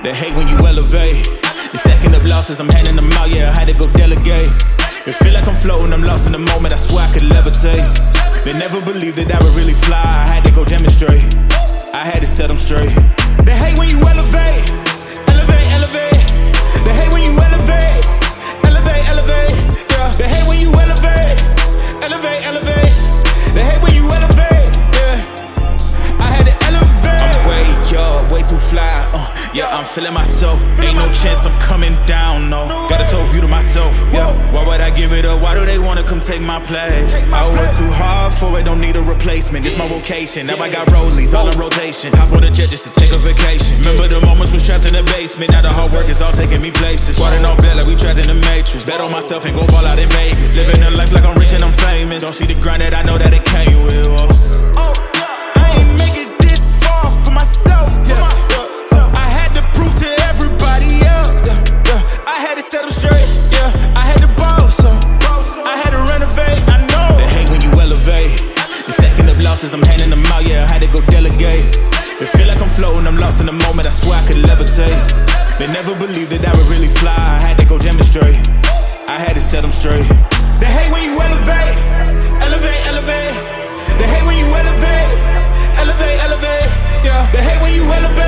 They hate when you elevate. They stacking up losses, I'm handing them out, yeah, I had to go delegate. It feel like I'm floating, I'm lost in the moment, I swear I could levitate. They never believed that I would really fly, I had to go demonstrate. I had to set them straight. They hate when you elevate. Elevate, elevate. They hate when you elevate. Elevate, elevate. Yeah. They hate when you elevate. Elevate, elevate. They hate when you elevate. Yeah. I had to elevate. I'm way up, way too fly. Yeah, I'm feeling myself. Ain't no chance I'm coming down, no. Got a soul view to myself, yeah. Why would I give it up? Why do they wanna come take my place? I work too hard for it, don't need a replacement. It's my vocation, now I got rollies, all in rotation. Hop on a jet just to take a vacation. Remember the moments was trapped in the basement. Now the hard work is all taking me places. Squatting on bed like we trapped in the matrix. Bet on myself and go ball out in Vegas. Living a life like I'm rich and I'm famous. Don't see the grind that I know that it came with. I ain't make it this far for myself, yeah. I had to prove to everybody else, yeah. I had to set them straight, yeah. I had to boss, I had to renovate, I know. They hate when you elevate. They stacking up losses, I'm handing them out, yeah, I had to go delegate. It feel like I'm floating, I'm lost in the moment, I swear I could levitate. They never believed that I would really fly, I had to go demonstrate. I had to set them straight. They hate when you elevate. Elevate, elevate. They hate when you elevate. Elevate, elevate. Yeah. They hate when you elevate.